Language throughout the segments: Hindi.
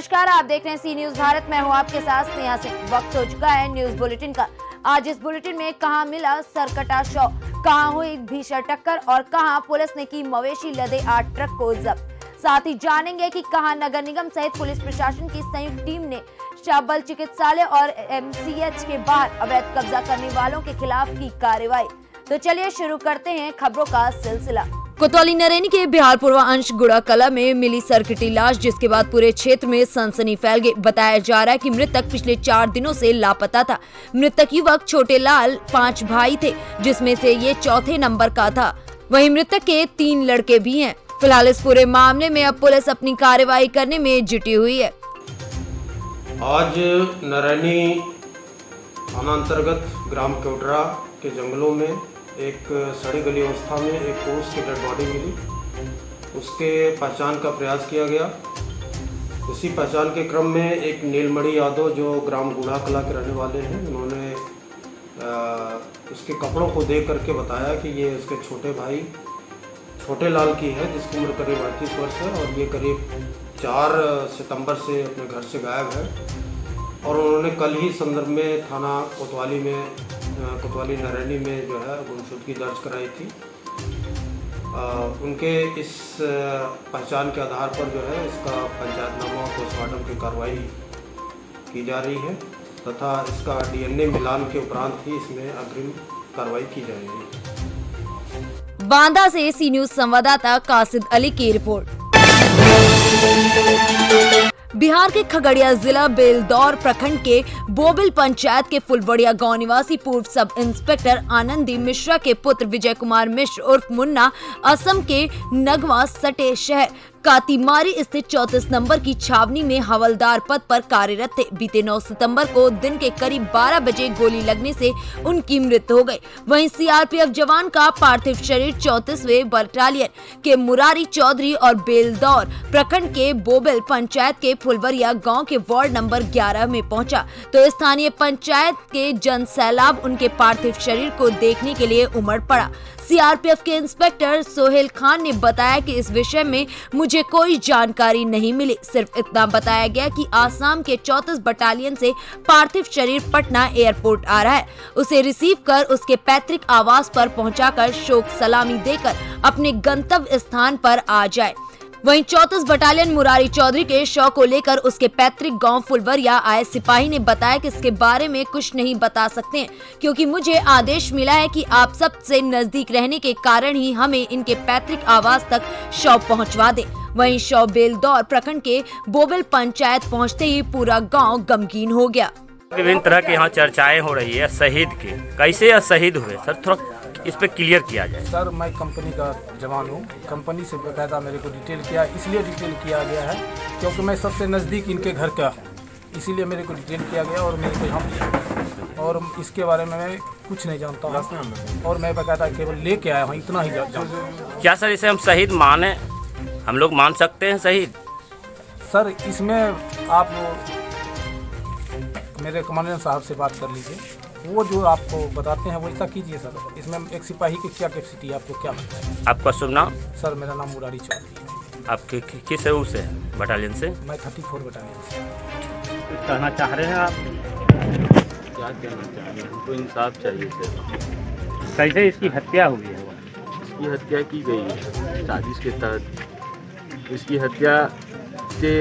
नमस्कार, आप देख रहे हैं सी न्यूज भारत। मैं हूं आपके साथ स्नेहा सिंह। वक्त हो चुका है न्यूज बुलेटिन का। आज इस बुलेटिन में कहां मिला सरकटा शव, कहां हुई भीषण टक्कर और कहां पुलिस ने की मवेशी लदे 8 ट्रक को जब्त। साथ ही जानेंगे कि कहां नगर निगम सहित पुलिस प्रशासन की संयुक्त टीम ने शबल चिकित्सालय और एमसीएच के बाहर अवैध कब्जा करने वालों के खिलाफ की कार्रवाई। तो चलिए शुरू करते हैं खबरों का सिलसिला। कोतवाली नरैनी के बिहार पूर्वांश गुड़ा कला में मिली सरकटी लाश, जिसके बाद पूरे क्षेत्र में सनसनी फैल गई। बताया जा रहा है कि मृतक पिछले 4 दिनों से लापता था। मृतक युवक छोटे लाल 5 भाई थे, जिसमें से ये चौथे नंबर का था। वहीं मृतक के 3 लड़के भी हैं। फिलहाल इस पूरे मामले में अब पुलिस अपनी कार्रवाई करने में जुटी हुई है। आज नरैनी थाना अंतर्गत ग्राम केवटरा के जंगलों में एक सड़ी गली अवस्था में एक पुरुष की डेड बॉडी मिली। उसके पहचान का प्रयास किया गया। इसी पहचान के क्रम में एक नीलमणि यादव जो ग्राम गुड़ा कला के रहने वाले हैं, उन्होंने उसके कपड़ों को देख करके बताया कि ये उसके छोटे भाई छोटे लाल की है, जिसकी उम्र करीब 38 वर्ष है और ये करीब 4 सितंबर से अपने घर से गायब है। और उन्होंने कल ही संदर्भ में थाना कोतवाली नरैनी में जो है गुमशुदगी दर्ज कराई थी। उनके इस पहचान के आधार पर जो है इसका पंचायतनामा और पोस्टमार्टम की कार्रवाई की जा रही है तथा इसका डीएनए मिलान के उपरांत ही इसमें अग्रिम कार्रवाई की जाएगी। बांदा से सी न्यूज संवाददाता कासिद अली की रिपोर्ट। बिहार के खगड़िया जिला बेलदौर प्रखंड के बोबिल पंचायत के फुलवड़िया गांव निवासी पूर्व सब इंस्पेक्टर आनंदी मिश्रा के पुत्र विजय कुमार मिश्र उर्फ मुन्ना असम के नगवा सटे शहर कातीमारी स्थित 34 नंबर की छावनी में हवलदार पद पर कार्यरत थे। बीते 9 सितंबर को दिन के करीब 12 बजे गोली लगने से उनकी मृत्यु हो गई। वहीं सीआरपीएफ जवान का पार्थिव शरीर 34वें बटालियन के मुरारी चौधरी और बेलदौर प्रखंड के बोबिल पंचायत के फुलवरिया गांव के वार्ड नंबर 11 में पहुंचा तो स्थानीय पंचायत के जन सैलाब उनके पार्थिव शरीर को देखने के लिए उमड़ पड़ा। सीआरपीएफ के इंस्पेक्टर सोहेल खान ने बताया कि इस विषय में मुझे कोई जानकारी नहीं मिली। सिर्फ इतना बताया गया कि आसाम के 34 बटालियन से पार्थिव शरीर पटना एयरपोर्ट आ रहा है। उसे रिसीव कर उसके पैतृक आवास पर पहुंचाकर शोक सलामी देकर अपने गंतव्य स्थान पर आ जाए। वहीं 34 बटालियन मुरारी चौधरी के शव को लेकर उसके पैतृक गांव फुलवरिया आए सिपाही ने बताया कि इसके बारे में कुछ नहीं बता सकते हैं, क्योंकि मुझे आदेश मिला है कि आप सबसे नजदीक रहने के कारण ही हमें इनके पैतृक आवास तक शव पहुंचवा दें। वहीं शव बेलदौर प्रखंड के बोबिल पंचायत पहुंचते ही पूरा गाँव गमगीन हो गया। विभिन्न तरह के यहाँ चर्चाएं हो रही है शहीद की, कैसे यह शहीद हुए सर, थोड़ा इस पे क्लियर किया जाए। सर, मैं कंपनी का जवान हूँ। कंपनी से बकायदा मेरे को डिटेल किया, इसलिए डिटेल किया गया है क्योंकि मैं सबसे नज़दीक इनके घर का हूँ, इसीलिए मेरे को डिटेल किया गया और मेरे को हम और इसके बारे में मैं कुछ नहीं जानता हूँ और मैं बकायदा केवल लेके आया हूँ, इतना ही जानता हूँ। क्या सर इसे हम शहीद माने, हम लोग मान सकते हैं शहीद? सर, इसमें आप मेरे कमांडेंट साहब से बात कर लीजिए, वो जो आपको बताते हैं वैसा कीजिए सर। इसमें एक सिपाही की क्या कैपेसिटी है, आपको क्या लगता है? आपका शुभ नाम? सर, मेरा नाम मुरारी चौधरी है। आपके किस रूप से बटालियन से? मैं 34 बटालियन से। कहना चाह रहे हैं आप? क्या कहना चाह रहे हैं, हमको इंसाफ चाहिए सर। कैसे इसकी हत्या हुई है? इसकी हत्या की गई है साजिश के तहत। इसकी हत्या से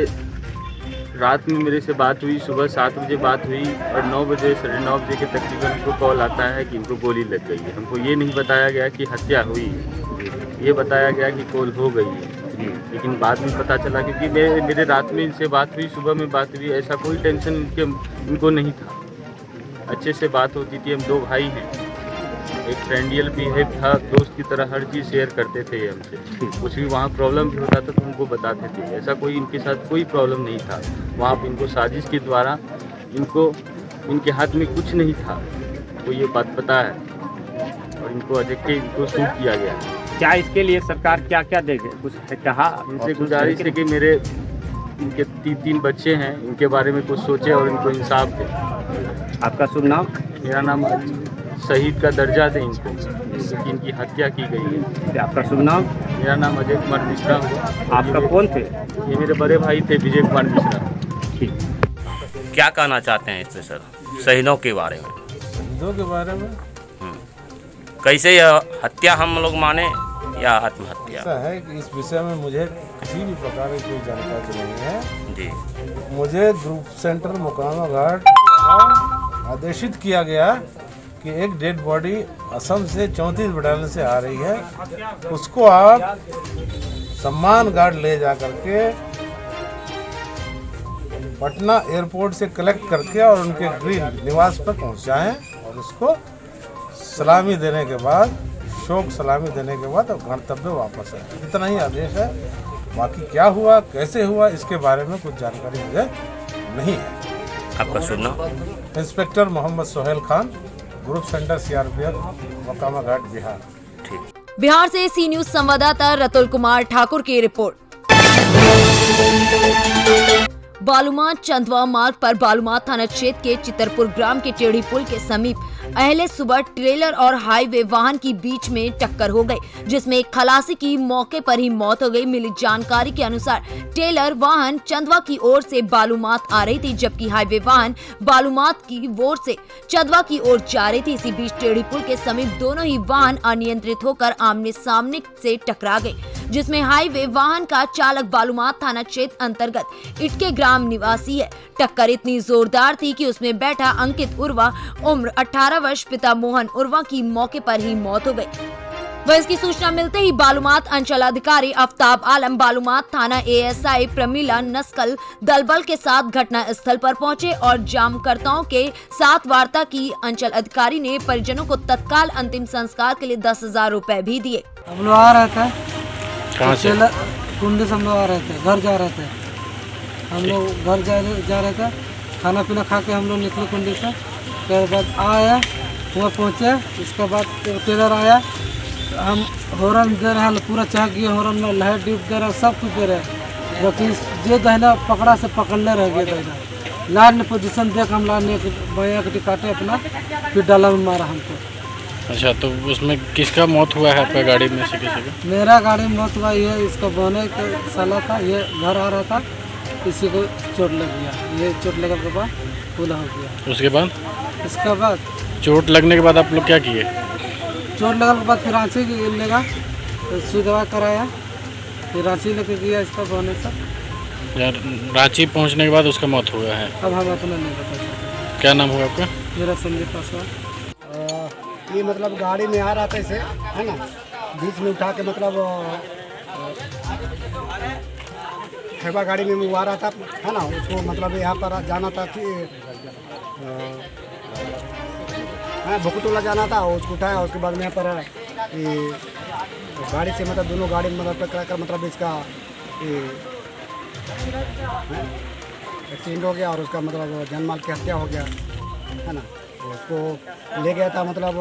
रात में मेरे से बात हुई, सुबह 7 बजे बात हुई और 9 बजे 9:30 बजे के तकरीबन हमको कॉल आता है कि इनको गोली लग गई है। हमको ये नहीं बताया गया कि हत्या हुई है, ये बताया गया कि कॉल हो गई है। लेकिन बाद में पता चला, क्योंकि मेरे रात में इनसे बात हुई, सुबह में बात हुई, ऐसा कोई टेंशन इनको नहीं था। अच्छे से बात होती थी। हम 2 भाई हैं, एक फ्रेंडियल बिहेव था, दोस्त की तरह हर चीज़ शेयर करते थे ये हमसे। कुछ भी वहाँ प्रॉब्लम भी होता था तो उनको बताते थे। ऐसा कोई इनके साथ कोई प्रॉब्लम नहीं था। वहाँ पर इनको साजिश के द्वारा इनके हाथ में कुछ नहीं था, वो ये बात पता है और इनको अजग के इनको शूट किया गया। क्या इसके लिए सरकार क्या क्या देगी, कुछ कहा? इनसे गुजारिश है कि मेरे इनके 3 बच्चे हैं, इनके बारे में कुछ सोचे और इनको इंसाफ दे। आपका शुभ नाम? मेरा नाम शहीद का दर्जा दें इनको, इनकी हत्या की गई है। आपका शुभ नाम? मेरा नाम अजय कुमार मिश्रा हुआ। आपका कौन थे? ये मेरे बड़े भाई थे विजय कुमार मिश्रा। क्या कहना चाहते हैं इसमें सर, शहीदों के बारे में? शहीदों के बारे में कैसे यह हत्या हम लोग माने या आत्महत्या? ऐसा है कि इस विषय में मुझे किसी भी प्रकार की कोई जानकारी नहीं है। जी, मुझे ग्रुप सेंटर मुकामा घाट द्वारा आदेशित किया गया कि एक डेड बॉडी असम से 34 बटालियन से आ रही है, उसको आप सम्मान घाट ले जा करके पटना एयरपोर्ट से कलेक्ट करके और उनके गृह निवास पर पहुंचाएं और उसको सलामी देने के बाद, शोक सलामी देने के बाद गंतव्य वापस आए। इतना ही आदेश है। बाकी क्या हुआ, कैसे हुआ, इसके बारे में कुछ जानकारी मुझे नहीं है। आपका शुभ नाम? Inspector Mohammad Sohail Khan, group centre CRPF, Mokama Ghat, Bihar. ठीक। बिहार से सी न्यूज संवाददाता रतुल कुमार ठाकुर की रिपोर्ट। बालूमाथ चंदवा मार्ग पर बालूमाथ थाना क्षेत्र के चितरपुर ग्राम के टेढ़ी पुल के समीप अहले सुबह ट्रेलर और हाईवे वाहन की बीच में टक्कर हो गई, जिसमें एक खलासी की मौके पर ही मौत हो गई। मिली जानकारी के अनुसार ट्रेलर वाहन चंदवा की ओर से बालूमाथ आ रही थी, जबकि हाईवे वाहन बालूमाथ की ओर से चंदवा की ओर जा रही थी। इसी बीच टेढ़ी पुल के समीप दोनों ही वाहन अनियंत्रित होकर आमने सामने से टकरा गए, जिसमें हाईवे वाहन का चालक बालूमाथ थाना क्षेत्र अंतर्गत इटके ग्राम निवासी है। टक्कर इतनी जोरदार थी कि उसमें बैठा अंकित उर्वा उम्र 18 वर्ष पिता मोहन उर्वा की मौके पर ही मौत हो गई। वह इसकी सूचना मिलते ही बालूमाथ अंचलाधिकारी आफ्ताब आलम, बालूमाथ थाना एएसआई प्रमीला नस्कल दलबल के साथ घटना स्थल पर पहुंचे और जामकर्ताओं के साथ वार्ता की। अंचल अधिकारी ने परिजनों को तत्काल अंतिम संस्कार के लिए 10,000 रुपए भी दिए। हम लोग आ रहे थे, कहाँ से? कुंडे से हम लोग आ रहे थे, घर जा रहे थे। हम लोग घर जा रहे थे, खाना पीना खा के हम लोग निकले कुंडे से। उसके बाद आया, वहाँ पहुँचे, उसके बाद ट्रेलर आया, हम हॉर्न दे रहे, पूरा चह गया हॉर्न में, लाइट ड्यूब दे रहे, सब कुछ दे रहे, लेकिन जो दहना पकड़ा से पकड़ने रह गया दहना। लाइन ने पोजीशन देख हम लाइन ने भैया के काटे अपना, फिर डाला में मारा हमको। अच्छा, तो उसमें किसका मौत हुआ है आपका गाड़ी में से किसी का? मेरा गाड़ी में मौत हुआ, ये इसका बोने का साला था, ये घर आ रहा था, इसी को चोट लग गया। ये चोट लगने के बाद पूरा हो गया। उसके बाद? इसके बाद चोट लगने के बाद आप लोग क्या किए? चोट लगने के बाद फिर रांची लेगा, सुई दवा कराया, फिर रांची लेके गया इसका बोने से। यार, रांची पहुंचने के बाद उसका मौत हुआ है। अब हम अपना नहीं बता सकते। क्या नाम होगा आपका? मेरा संजय पासवान। ये मतलब गाड़ी में आ रहा था इसे, है ना, बीच में उठा के मतलब हेवा गाड़ी में वो आ रहा था, है ना, उसको मतलब यहाँ पर जाना था कि भुकटोला जाना था, उसको उठाया। उसके बाद में यहाँ पर ये गाड़ी से मतलब दोनों गाड़ी में मतलब टकरा कर मतलब इसका एक्सीडेंट हो गया और उसका मतलब जान माल की हत्या हो गया, है ना। उसको ले गया था मतलब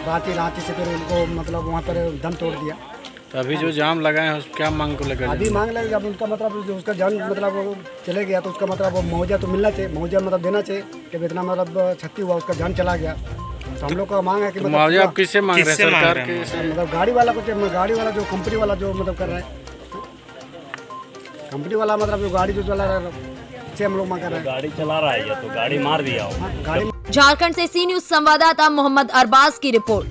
रांची से फिर उनको मतलब वहाँ पर दम तोड़ दिया। तो अभी जो जाम लगाए हैं क्या मांग को लेकर? अभी मांग लगे, जब उसका मतलब जो उसका जान मतलब वो चले गया तो उसका मतलब वो मुआवजा तो मिलना चाहिए, मुआवजा मतलब देना चाहिए कि इतना मतलब क्षति हुआ, उसका जान चला गया। तो हम लोग का मांग है कि मुआवजा आप किससे मांग रहे हैं? सरकार के? मतलब गाड़ी वाला को, गाड़ी वाला जो कंपनी वाला जो मतलब कर रहा है, कंपनी वाला मतलब जो गाड़ी जो चला रहा है से हम लोग मांग कर रहे हैं। गाड़ी चला रहा है तो गाड़ी मार दिया। गाड़ी। झारखंड से सी न्यूज संवाददाता मोहम्मद अरबाज की रिपोर्ट।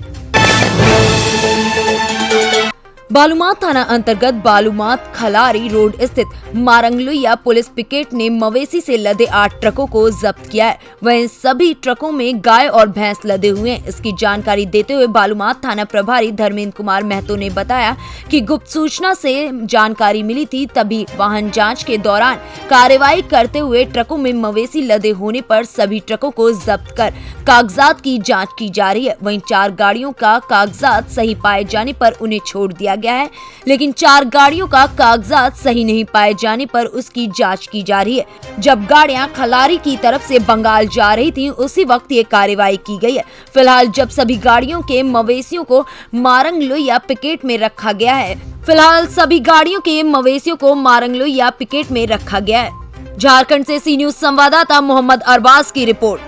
बालूमाथ थाना अंतर्गत बालूमाथ खलारी रोड स्थित मारंगलुइया पुलिस पिकेट ने मवेशी से लदे 8 ट्रकों को जब्त किया है। वहीं सभी ट्रकों में गाय और भैंस लदे हुए हैं। इसकी जानकारी देते हुए बालूमाथ थाना प्रभारी धर्मेंद्र कुमार महतो ने बताया कि गुप्त सूचना से जानकारी मिली थी, तभी वाहन जांच के दौरान कार्रवाई करते हुए ट्रकों में मवेशी लदे होने पर सभी ट्रकों को जब्त कर कागजात की जाँच की जा रही है। वहीं 4 गाड़ियों का कागजात सही पाए जाने पर उन्हें छोड़ दिया गया है, लेकिन 4 गाड़ियों का कागजात सही नहीं पाए जाने पर उसकी जांच की जा रही है। जब गाड़ियां खलारी की तरफ से बंगाल जा रही थीं, उसी वक्त ये कार्रवाई की गई है। फिलहाल जब सभी गाड़ियों के मवेशियों को मारंगलुइया पिकेट में रखा गया है, झारखंड से सी न्यूज संवाददाता मोहम्मद अरबाज की रिपोर्ट।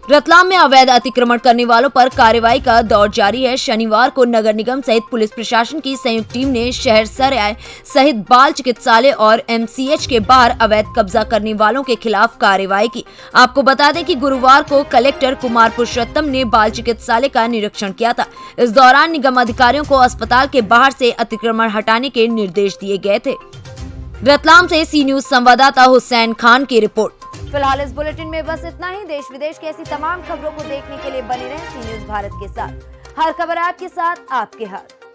रतलाम में अवैध अतिक्रमण करने वालों पर कार्रवाई का दौर जारी है। शनिवार को नगर निगम सहित पुलिस प्रशासन की संयुक्त टीम ने शहर सराय सहित बाल चिकित्सालय और एमसीएच के बाहर अवैध कब्जा करने वालों के खिलाफ कार्रवाई की। आपको बता दें कि गुरुवार को कलेक्टर कुमार पुरुषोत्तम ने बाल चिकित्सालय का निरीक्षण किया था। इस दौरान निगम अधिकारियों को अस्पताल के बाहर से अतिक्रमण हटाने के निर्देश दिए गए थे। रतलाम से सी न्यूज संवाददाता हुसैन खान की रिपोर्ट। फिलहाल इस बुलेटिन में बस इतना ही। देश विदेश की ऐसी तमाम खबरों को देखने के लिए बने रहें सी न्यूज भारत के साथ। हर खबर आपके साथ, आपके हाथ।